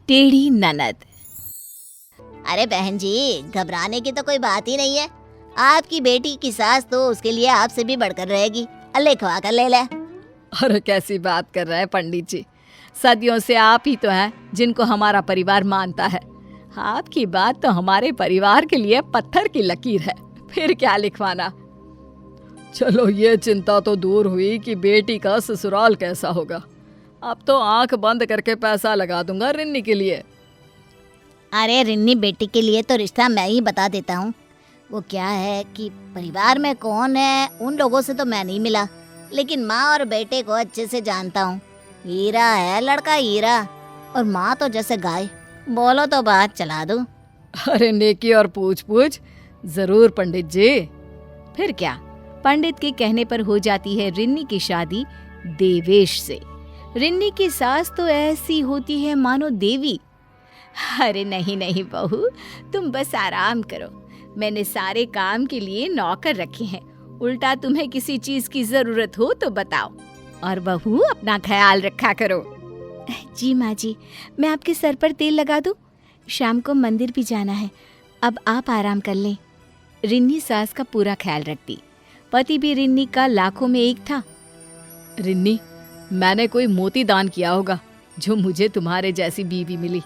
टेढ़ी ननद। अरे बहन जी, घबराने की तो कोई बात ही नहीं है। आपकी बेटी की सास तो उसके लिए आपसे भी बढ़कर रहेगी। लिखवा कर ले ले। अरे कैसी बात कर रहे हैं पंडित जी, सदियों से आप ही तो हैं जिनको हमारा परिवार मानता है। आपकी बात तो हमारे परिवार के लिए पत्थर की लकीर है, फिर क्या लिखवाना। चलो ये चिंता तो दूर हुई कि बेटी का ससुराल कैसा होगा। अब तो आंख बंद करके पैसा लगा दूंगा रिन्नी के लिए। अरे रिन्नी बेटी के लिए तो रिश्ता मैं ही बता देता हूँ। वो क्या है कि परिवार में कौन है उन लोगों से तो मैं नहीं मिला, लेकिन माँ और बेटे को अच्छे से जानता हूँ। हीरा है लड़का, हीरा। और माँ तो जैसे गाय, बोलो तो बात चला दूँ। अरे नेकी और पूछ पूछ जरूर पंडित जी। फिर क्या, पंडित के कहने पर हो जाती है रिन्नी की शादी देवेश से। रिन्नी की सास तो ऐसी होती है मानो देवी। अरे नहीं नहीं बहू, तुम बस आराम करो, मैंने सारे काम के लिए नौकर रखे हैं। उल्टा तुम्हें किसी चीज की जरूरत हो तो बताओ। और बहू अपना ख्याल रखा करो। जी माँ जी, मैं आपके सर पर तेल लगा दूं? शाम को मंदिर भी जाना है, अब आप आराम कर लें। रिन्नी सास का पूरा ख्याल रखती। पति भी रिन्नी का लाखों में एक था। रिन्नी, मैंने कोई मोती दान किया होगा जो मुझे तुम्हारे जैसी बीवी मिली।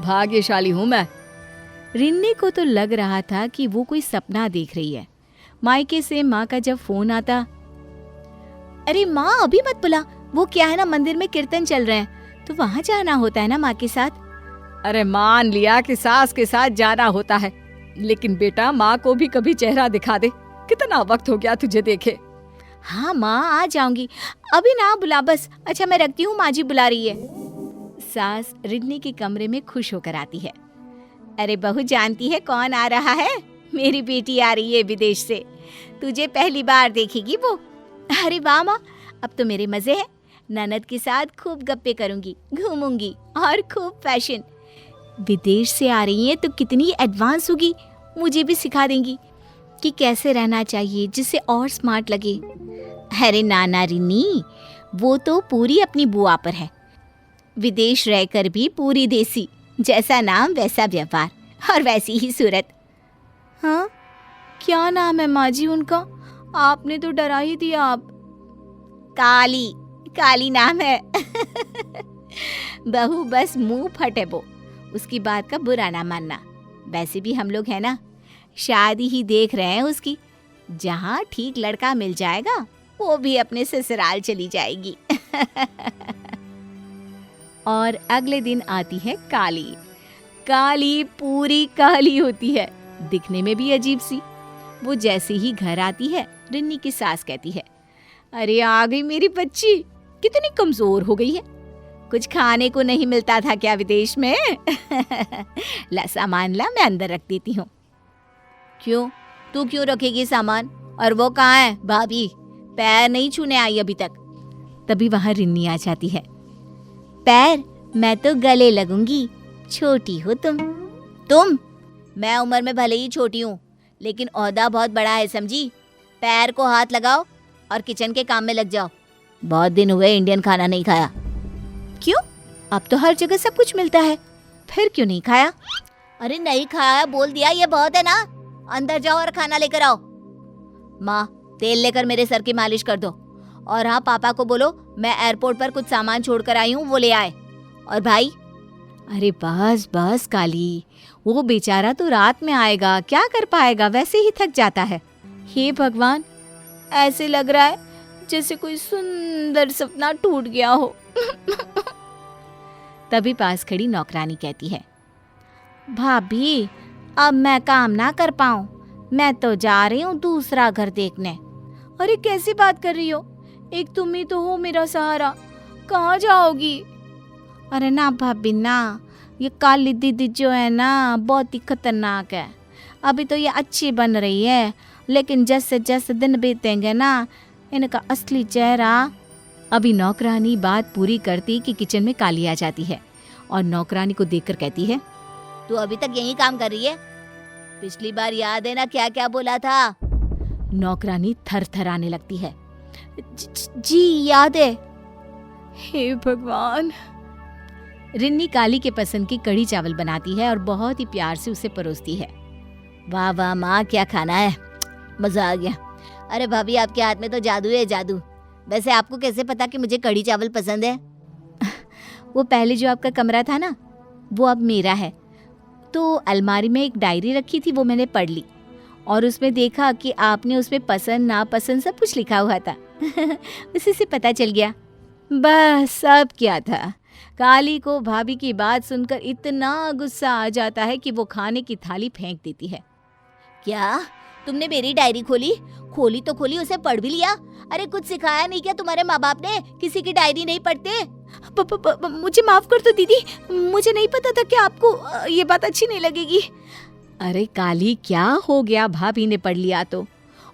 भाग्यशाली हूं मैं। रिन्नी को तो लग रहा था कि वो कोई सपना देख रही है। मायके से माँ का जब फोन आता, अरे माँ अभी मत बुला, वो क्या है ना मंदिर में कीर्तन चल रहे हैं तो वहाँ जाना होता है ना माँ के साथ। अरे मान लिया कि सास के साथ जाना होता है, लेकिन बेटा माँ को भी कभी चेहरा दिखा दे। कितना वक्त हो गया तुझे देखे। हाँ माँ आ जाऊंगी, अभी ना बुला बस। अच्छा मैं रखती हूँ, माँ जी बुला रही है। सास रिन्नी के कमरे में खुश होकर आती है। अरे बहू जानती है कौन आ रहा है? मेरी बेटी आ रही है विदेश से, तुझे पहली बार देखेगी वो। अरे वाह माँ, अब तो मेरे मजे हैं। ननद के साथ खूब गप्पे करूंगी, घूमूंगी और खूब फैशन। विदेश से आ रही है तो कितनी एडवांस होगी, मुझे भी सिखा देंगी कि कैसे रहना चाहिए जिससे और स्मार्ट लगे। अरे नाना रिन्नी, वो तो पूरी अपनी बुआ पर है। विदेश रहकर भी पूरी देसी, जैसा नाम वैसा व्यवहार और वैसी ही सूरत। हाँ क्या नाम है माँ जी उनका? आपने तो डरा ही दिया। आप काली, काली नाम है। बहू बस मुंह फटे वो, उसकी बात का बुरा ना मानना। वैसे भी हम लोग है ना, शादी ही देख रहे हैं उसकी। जहाँ ठीक लड़का मिल जाएगा वो भी अपने ससुराल चली जाएगी। और अगले दिन आती है काली। काली पूरी काली होती है, दिखने में भी अजीब सी। वो जैसे ही घर आती है, रिन्नी की सास कहती है, अरे आ गई मेरी बच्ची, कितनी कमजोर हो गई है। कुछ खाने को नहीं मिलता था क्या विदेश में? ला सामान ला, मैं अंदर रख देती हूँ। क्यों, तू क्यों रखेगी सामान? और वो कहाँ है भाभी? पैर नहीं छूने आई अभी तक। तभी वहां रिन्नी आ जाती है। पैर मैं तो गले लगूंगी, छोटी हो तुम। मैं उम्र में भले ही छोटी हूँ, लेकिन ओहदा बहुत बड़ा है समझी। पैर को हाथ लगाओ और किचन के काम में लग जाओ। बहुत दिन हुए इंडियन खाना नहीं खाया। क्यों, अब तो हर जगह सब कुछ मिलता है, फिर क्यों नहीं खाया? अरे नहीं खाया बोल दिया, ये बहुत है ना। अंदर जाओ और खाना लेकर आओ। माँ तेल लेकर मेरे सर की मालिश कर दो। और हाँ पापा को बोलो मैं एयरपोर्ट पर कुछ सामान छोड़कर आई हूँ, वो ले आए। और भाई, अरे बस बस काली, वो बेचारा तो रात में आएगा, क्या कर पाएगा, वैसे ही थक जाता है। हे भगवान, ऐसे लग रहा है जैसे कोई सुंदर सपना टूट गया हो। तभी पास खड़ी नौकरानी कहती है, भाभी अब मैं काम ना कर पाऊं, मैं तो जा रही हूँ दूसरा घर देखने। अरे कैसी बात कर रही हो, एक तुम ही तो हो मेरा सहारा, कहाँ जाओगी? अरे ना भाभी ना, ये काली दीदी जो है ना बहुत ही खतरनाक है। अभी तो ये अच्छी बन रही है, लेकिन जैसे जैसे दिन बीतेंगे ना, इनका असली चेहरा। अभी नौकरानी बात पूरी करती कि किचन में काली आ जाती है और नौकरानी को देखकर कहती है, तू अभी तक यही काम कर रही है? पिछली बार याद है ना क्या क्या बोला था? नौकरानी थरथराने लगती है। जी याद है। हे भगवान, रिन्नी काली के पसंद की कढ़ी चावल बनाती है और बहुत ही प्यार से उसे परोसती है। वाह वाह माँ, क्या खाना है, मजा आ गया। अरे भाभी, आपके हाथ में तो जादू है, जादू। वैसे आपको कैसे पता कि मुझे कढ़ी चावल पसंद है? वो पहले जो आपका कमरा था ना, वो अब मेरा है। तो अलमारी में एक डायरी रखी थी, वो मैंने पढ़ ली और उसमें देखा कि आपने उसमें पसंद नापसंद सब कुछ लिखा हुआ था। उसी से पता चल गया। बस सब क्या था, काली को भाभी की बात सुनकर इतना गुस्सा आ जाता है कि वो खाने की थाली फेंक देती है। क्या तुमने मेरी डायरी खोली? खोली तो खोली, उसे पढ़ भी लिया? अरे कुछ सिखाया नहीं क्या तुम्हारे माँ बाप ने? किसी की डायरी नहीं पढ़ते? मुझे माफ कर दो दीदी, मुझे नहीं पता था कि आपको ये बात अच्छी नहीं लगेगी। अरे काली, क्या हो गया, भाभी ने पढ़ लिया तो।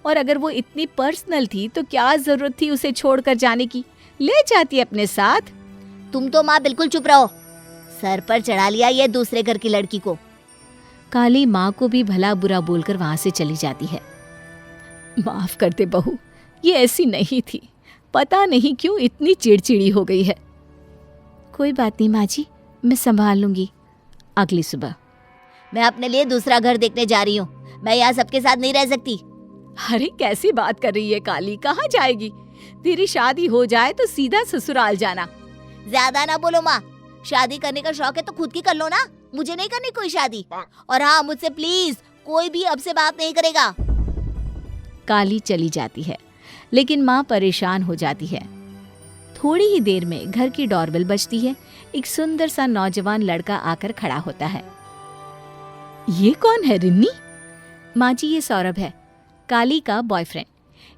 और अगर वो इतनी पर्सनल थी तो क्या जरूरत थी उसे छोड़कर जाने की, ले जाती अपने साथ। तुम तो माँ बिल्कुल चुप रहो, सर पर चढ़ा लिया ये दूसरे घर की लड़की को। काली माँ को भी भला बुरा बोलकर वहां से चली जाती है। माफ कर दे बहू, ये ऐसी नहीं थी, पता नहीं क्यों इतनी चिड़चिड़ी हो गई है। कोई बात नहीं माँ जी, मैं संभाल लूंगी। अगली सुबह मैं अपने लिए दूसरा घर देखने जा रही हूँ, मैं यहाँ सबके साथ नहीं रह सकती। अरे कैसी बात कर रही है काली, कहाँ जाएगी? तेरी शादी हो जाए तो सीधा ससुराल जाना। ज्यादा ना बोलो माँ, शादी करने का शौक है तो खुद की कर लो ना, मुझे नहीं करनी कोई शादी। और हाँ, मुझसे प्लीज कोई भी अब से बात नहीं करेगा। काली चली जाती है, लेकिन माँ परेशान हो जाती है। थोड़ी ही देर में घर की डोरबेल बजती है। एक सुंदर सा नौजवान लड़का आकर खड़ा होता है। ये कौन है रिन्नी? माँ जी, ये सौरभ है, काली का बॉयफ्रेंड।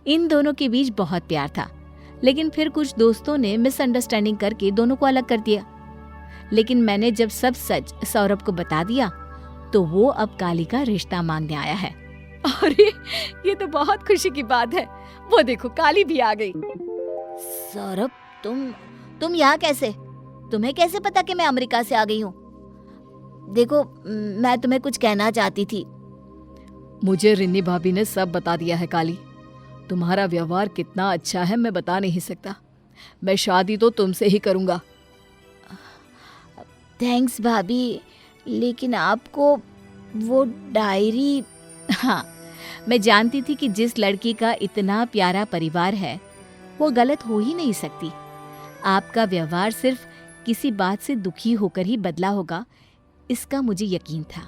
इन दोनों के बीच बहुत प्यार था, लेकिन फिर कुछ दोस्तों ने मिसअंडरस्टैंडिंग करके दोनों को अलग कर दिया। लेकिन मैंने जब सब सच सौरभ को बता दिया तो वो अब काली का रिश्ता मांगने आया है। अरे ये तो बहुत खुशी की बात है, वो देखो काली भी आ गई। सौरभ, तुम यहाँ कैसे? तुम्हें कैसे पता कि मैं अमेरिका से आ गई हूँ? देखो, मैं तुम्हें कुछ कहना चाहती थी। मुझे रिन्नी भाभी ने सब बता दिया है काली। तुम्हारा व्यवहार कितना अच्छा है मैं बता नहीं सकता। मैं शादी तो तुमसे ही करूंगा। थैंक्स भाभी, लेकिन आपको वो डायरी। हाँ, मैं जानती थी कि जिस लड़की का इतना प्यारा परिवार है वो गलत हो ही नहीं सकती। आपका व्यवहार सिर्फ किसी बात से दुखी होकर ही बदला होगा, इसका मुझे यकीन था।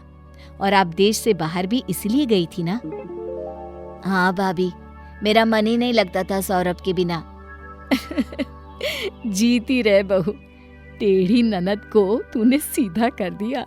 और आप देश से बाहर भी इसलिए गई थी ना? हाँ भाभी, मेरा मन ही नहीं लगता था सौरभ के बिना। जीती रहे बहू, टेढ़ी ननद को तूने सीधा कर दिया।